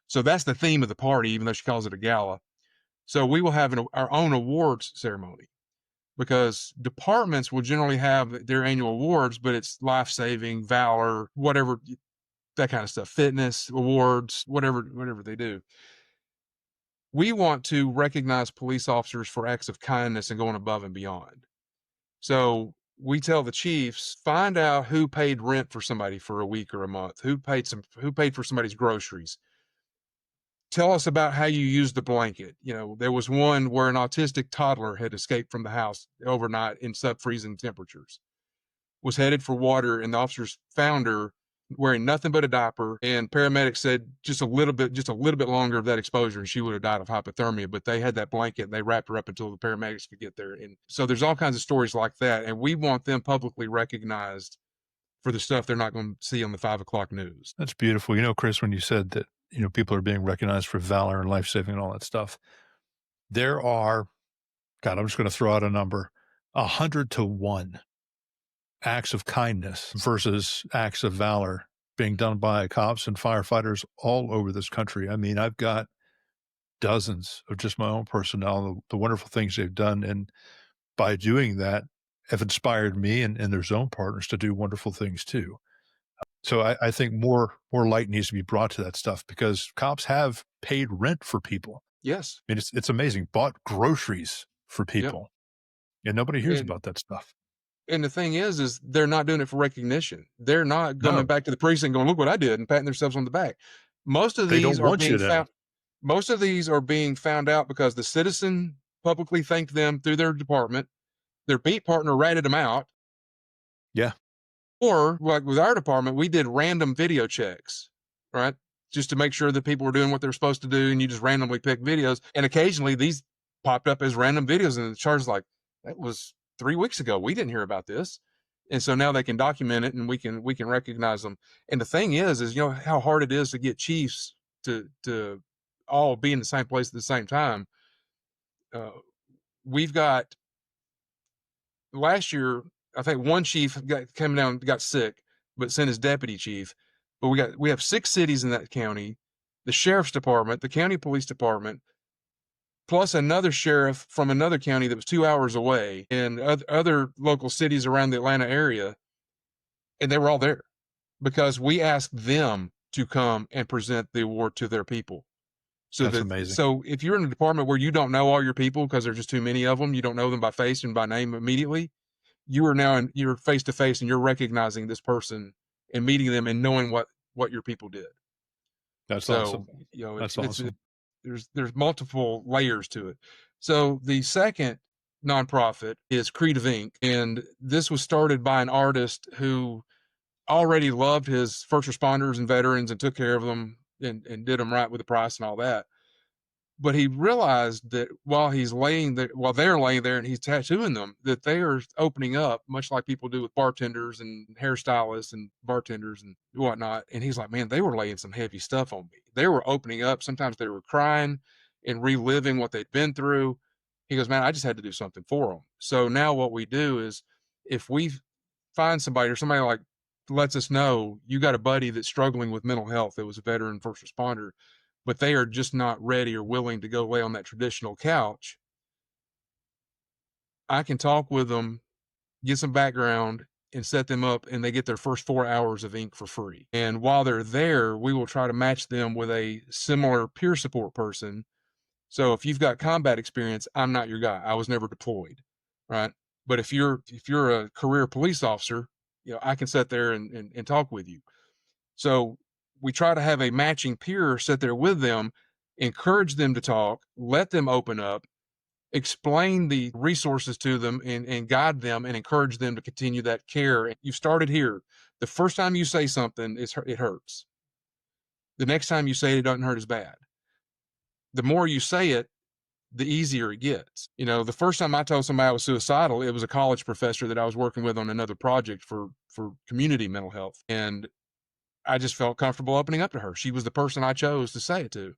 So that's the theme of the party, even though she calls it a gala. So we will have our own awards ceremony, because departments will generally have their annual awards, but it's life-saving, valor, whatever, that kind of stuff, fitness awards, whatever they do. We want to recognize police officers for acts of kindness and going above and beyond. So we tell the chiefs, find out who paid rent for somebody for a week or a month, who paid for somebody's groceries. Tell us about how you used the blanket. There was one where an autistic toddler had escaped from the house overnight in sub-freezing temperatures, was headed for water, and the officers found her wearing nothing but a diaper. And paramedics said just a little bit longer of that exposure, and she would have died of hypothermia. But they had that blanket and they wrapped her up until the paramedics could get there. And so there's all kinds of stories like that, and we want them publicly recognized for the stuff they're not going to see on the 5 o'clock news. That's beautiful. Chris, when you said that, people are being recognized for valor and life-saving and all that stuff, there are, God, I'm just going to throw out a number, 100 to 1 acts of kindness versus acts of valor being done by cops and firefighters all over this country. I mean, I've got dozens of just my own personnel, the wonderful things they've done. And by doing that, have inspired me and their zone partners to do wonderful things too. So I think more light needs to be brought to that stuff, because cops have paid rent for people. Yes. I mean, it's amazing. Bought groceries for people. Yep. And nobody hears about that stuff. And the thing is they're not doing it for recognition. They're not going back to the precinct going, look what I did, and patting themselves on the back. Most of these are being found out because the citizen publicly thanked them through their department. Their beat partner ratted them out. Yeah. Or like with our department, we did random video checks, right? Just to make sure that people were doing what they're supposed to do. And you just randomly pick videos. And occasionally these popped up as random videos. And the charge's like, that was 3 weeks ago. We didn't hear about this. And so now they can document it and we can recognize them. And the thing is how hard it is to get chiefs to all be in the same place at the same time. We've got, last year, I think one chief got sick, but sent his deputy chief. But we have 6 cities in that county, the sheriff's department, the county police department, plus another sheriff from another county that was 2 hours away, and other local cities around the Atlanta area. And they were all there because we asked them to come and present the award to their people. So that's amazing. So if you're in a department where you don't know all your people because there's just too many of them, you don't know them by face and by name immediately, you are now you're face to face and you're recognizing this person and meeting them and knowing what your people did. That's awesome. That's awesome. There's multiple layers to it. So the second nonprofit is Creative Inc. And this was started by an artist who already loved his first responders and veterans and took care of them and did them right with the price and all that. But he realized that while they're laying there and he's tattooing them, that they are opening up, much like people do with bartenders and hairstylists and bartenders and whatnot. And he's like, man, they were laying some heavy stuff on me. They were opening up. Sometimes they were crying and reliving what they'd been through. He goes, man, I just had to do something for them. So now what we do is, if we find somebody or somebody like lets us know you got a buddy that's struggling with mental health, that was a veteran first responder, but they are just not ready or willing to go lay on that traditional couch, I can talk with them, get some background, and set them up, and they get their first 4 hours of ink for free. And while they're there, we will try to match them with a similar peer support person. So if you've got combat experience, I'm not your guy. I was never deployed, right? But if you're a career police officer, I can sit there and talk with you. So we try to have a matching peer sit there with them, encourage them to talk, let them open up, explain the resources to them, and guide them and encourage them to continue that care. You started here. The first time you say something, it hurts. The next time you say it doesn't hurt as bad. The more you say it, the easier it gets. The first time I told somebody I was suicidal, it was a college professor that I was working with on another project for community mental health. And I just felt comfortable opening up to her. She was the person I chose to say it to.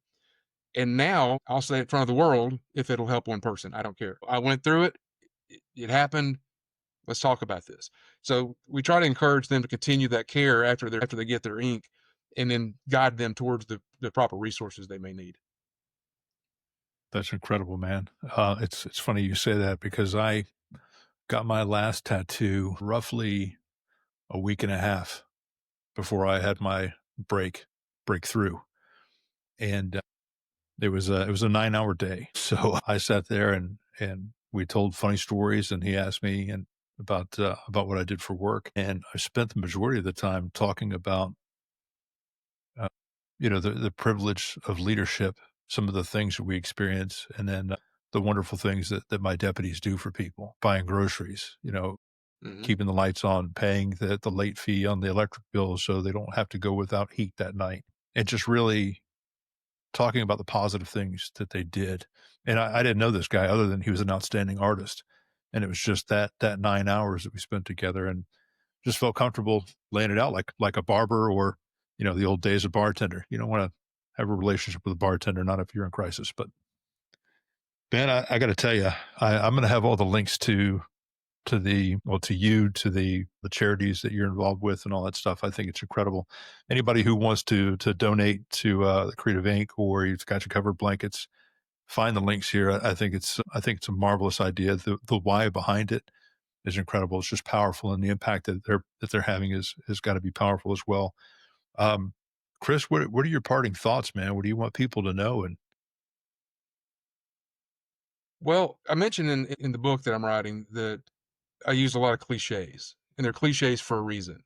And now I'll say it in front of the world if it'll help one person. I don't care. I went through it. It happened. Let's talk about this. So we try to encourage them to continue that care after they get their ink, and then guide them towards the proper resources they may need. That's incredible, man. It's funny you say that because I got my last tattoo roughly a week and a half before I had my breakthrough, and it was a 9-hour day. So I sat there and we told funny stories, and he asked me and about what I did for work, and I spent the majority of the time talking about uh, the privilege of leadership, some of the things that we experience, and then the wonderful things that my deputies do for people, buying groceries, keeping the lights on, paying the late fee on the electric bill so they don't have to go without heat that night, and just really talking about the positive things that they did. And I didn't know this guy other than he was an outstanding artist, and it was just that 9 hours that we spent together, and just felt comfortable laying it out like a barber, or the old days of bartender. You don't want to have a relationship with a bartender, not if you're in crisis. But man, I got to tell you, I'm going to have all the links to you, to the charities that you're involved with and all that stuff. I think it's incredible. Anybody who wants to donate to the Creative Inc. or you've got your covered blankets, find the links here. I think it's a marvelous idea. The why behind it is incredible. It's just powerful, and the impact that they're having has got to be powerful as well. Chris, what are your parting thoughts, man? What do you want people to know? And Well, I mentioned in the book that I'm writing that I use a lot of cliches, and they're cliches for a reason.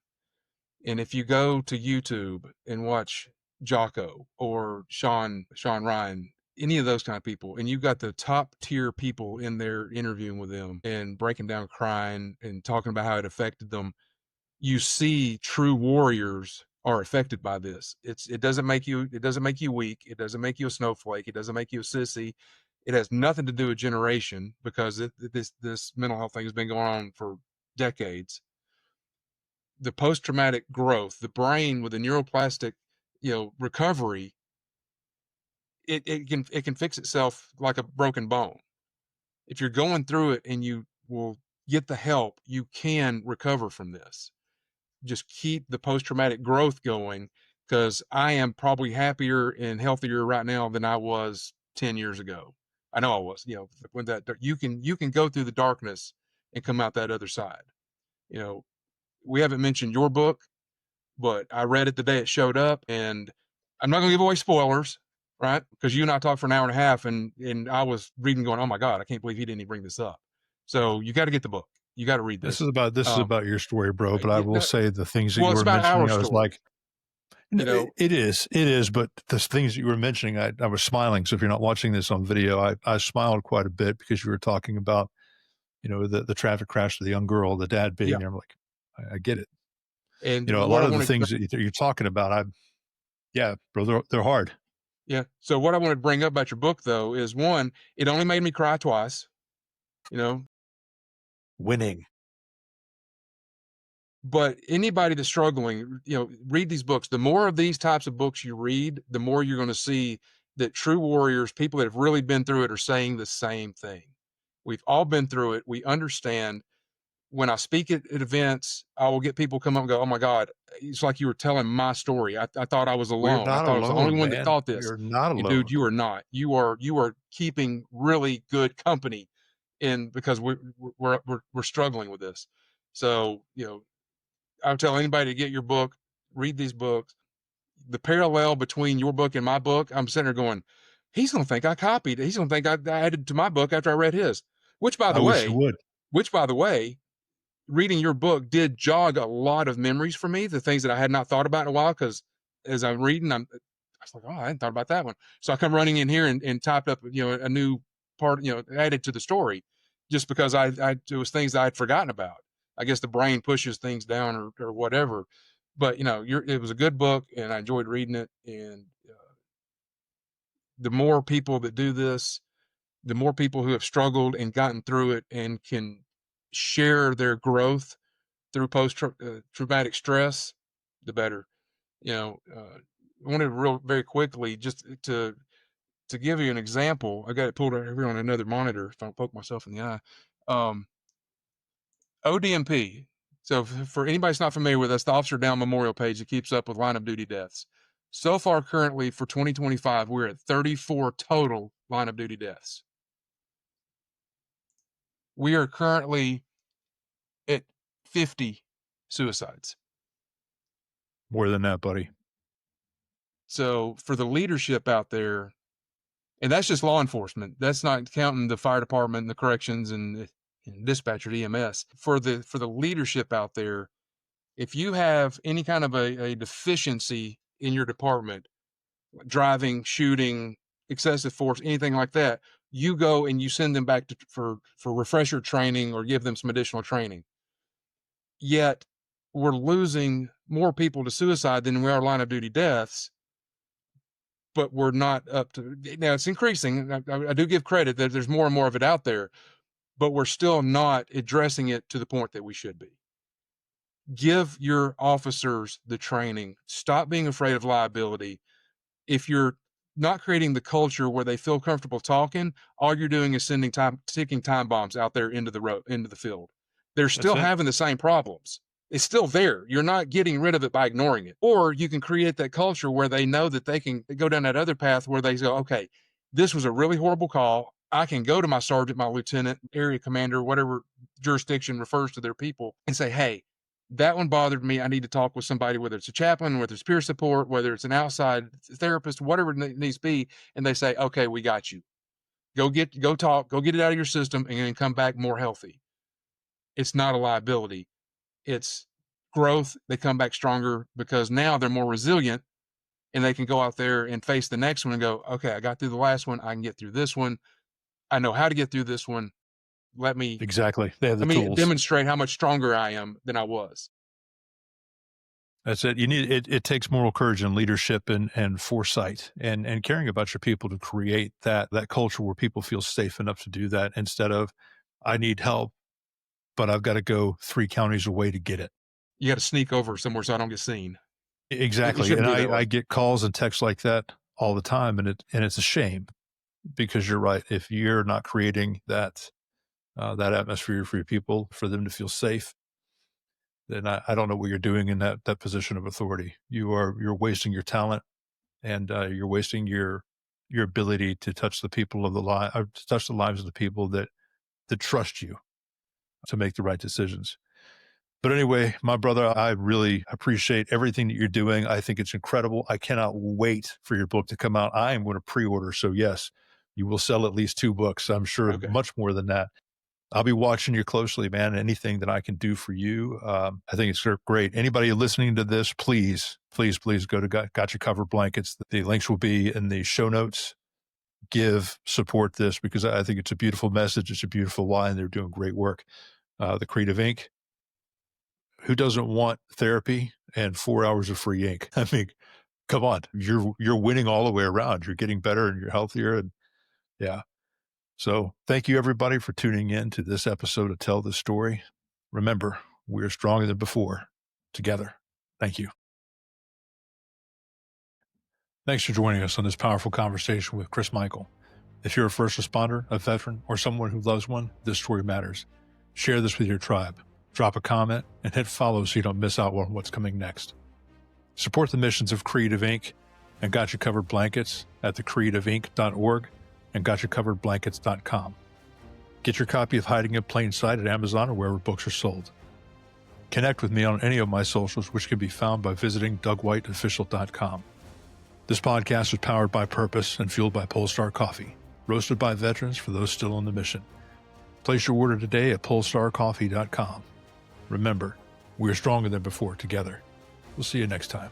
And if you go to YouTube and watch Jocko or Sean Ryan, any of those kind of people, and you've got the top tier people in there interviewing with them and breaking down crying and talking about how it affected them, you see true warriors are affected by this. It doesn't make you weak. It doesn't make you a snowflake. It doesn't make you a sissy. It has nothing to do with generation, because this mental health thing has been going on for decades. The post-traumatic growth, the brain with the neuroplastic, recovery, it can fix itself like a broken bone. If you're going through it and you will get the help, you can recover from this. Just keep the post-traumatic growth going, because I am probably happier and healthier right now than I was 10 years ago. I know I was, when you can go through the darkness and come out that other side. We haven't mentioned your book, but I read it the day it showed up, and I'm not going to give away spoilers, right? Because you and I talked for an hour and a half, and I was reading going, oh my God, I can't believe he didn't even bring this up. So you got to get the book. You got to read this. This is about your story, bro. But I will say the things that you were mentioning, I was like, it is. But the things that you were mentioning, I was smiling. So if you're not watching this on video, I smiled quite a bit because you were talking about, the traffic crash to the young girl, the dad being there. I'm like, I get it. And a lot of the things that you're talking about, bro, they're hard. Yeah. So what I wanted to bring up about your book, though, is one, it only made me cry twice. Winning. But anybody that's struggling, read these books. The more of these types of books you read, the more you're going to see that true warriors, people that have really been through it, are saying the same thing. We've all been through it. We understand. When I speak at events, I will get people come up and go, oh my God, it's like you were telling my story. I thought I was alone. I thought I was the only one that thought this. You're not alone. Dude, you are not. You are keeping really good company because we're struggling with this. So, I would tell anybody to get your book, read these books. The parallel between your book and my book, I'm sitting there going, he's going to think I copied it. He's going to think I added to my book after I read his, which by the way, reading your book did jog a lot of memories for me, the things that I had not thought about in a while, because as I'm reading, I was like, oh, I hadn't thought about that one. So I come running in here and typed up, a new part, added to the story, just because it was things that I'd forgotten about. I guess the brain pushes things down or whatever. But, it was a good book, and I enjoyed reading it. And the more people that do this, the more people who have struggled and gotten through it and can share their growth through post-traumatic stress, the better. I wanted very quickly just to give you an example. I got it pulled over on another monitor if I poke myself in the eye. ODMP. So for anybody that's not familiar with, that's the Officer Down Memorial page that keeps up with line of duty deaths. So far, currently for 2025, we're at 34 total line of duty deaths. We are currently at 50 suicides. More than that, buddy. So for the leadership out there, and that's just law enforcement, that's not counting the fire department and the corrections and dispatcher EMS. For the leadership out there, if you have any kind of a deficiency in your department, driving, shooting, excessive force, anything like that, you go and you send them back for refresher training or give them some additional training. Yet we're losing more people to suicide than we are line of duty deaths, but we're not up to, now it's increasing. I do give credit that there's more and more of it out there, but we're still not addressing it to the point that we should be. Give your officers the training. Stop being afraid of liability. If you're not creating the culture where they feel comfortable talking, all you're doing is ticking time bombs out there into the field. They're still having the same problems. It's still there. You're not getting rid of it by ignoring it. Or you can create that culture where they know that they can go down that other path where they go, okay, this was a really horrible call. I can go to my sergeant, my lieutenant, area commander, whatever jurisdiction refers to their people, and say, hey, that one bothered me. I need to talk with somebody, whether it's a chaplain, whether it's peer support, whether it's an outside therapist, whatever it needs to be. And they say, okay, we got you. Go talk, go get it out of your system, and then come back more healthy. It's not a liability. It's growth. They come back stronger because now they're more resilient and they can go out there and face the next one and go, okay, I got through the last one. I can get through this one. I know how to get through this one. Let me They have the tools. Demonstrate how much stronger I am than I was. That's it. You need it takes moral courage and leadership and foresight and caring about your people to create that culture where people feel safe enough to do that, instead of, I need help, but I've got to go 3 counties away to get it. You got to sneak over somewhere so I don't get seen. Exactly. And I get calls and texts like that all the time, and it's a shame, because you're right. If you're not creating that atmosphere for your people, for them to feel safe, then I don't know what you're doing in that position of authority. You're wasting your talent, and you're wasting your ability to touch the lives of the people that trust you to make the right decisions. But anyway, my brother, I really appreciate everything that you're doing. I think it's incredible. I cannot wait for your book to come out. I am going to pre-order. So yes, you will sell at least 2 books. I'm sure much more than that. I'll be watching you closely, man. Anything that I can do for you, I think it's great. Anybody listening to this, please go to GotchaCovered Blankets. The links will be in the show notes. Support this, because I think it's a beautiful message. It's a beautiful line. They're doing great work. The Creative Ink. Who doesn't want therapy and 4 hours of free ink? I mean, come on, you're winning all the way around. You're getting better and you're healthier, and yeah. So thank you, everybody, for tuning in to this episode of Tell the Story. Remember, we're stronger than before, together. Thank you. Thanks for joining us on this powerful conversation with Chris Michael. If you're a first responder, a veteran, or someone who loves one, this story matters. Share this with your tribe. Drop a comment and hit follow so you don't miss out on what's coming next. Support the missions of Creative Ink and GotchaCovered Blankets at thecreativeinc.org and GotchaCoveredBlankets.com. Get your copy of Hiding in Plain Sight at Amazon or wherever books are sold. Connect with me on any of my socials, which can be found by visiting DougWhiteOfficial.com. This podcast is powered by purpose and fueled by Polestar Coffee, roasted by veterans for those still on the mission. Place your order today at polestarcoffee.com. Remember, we are stronger than before together. We'll see you next time.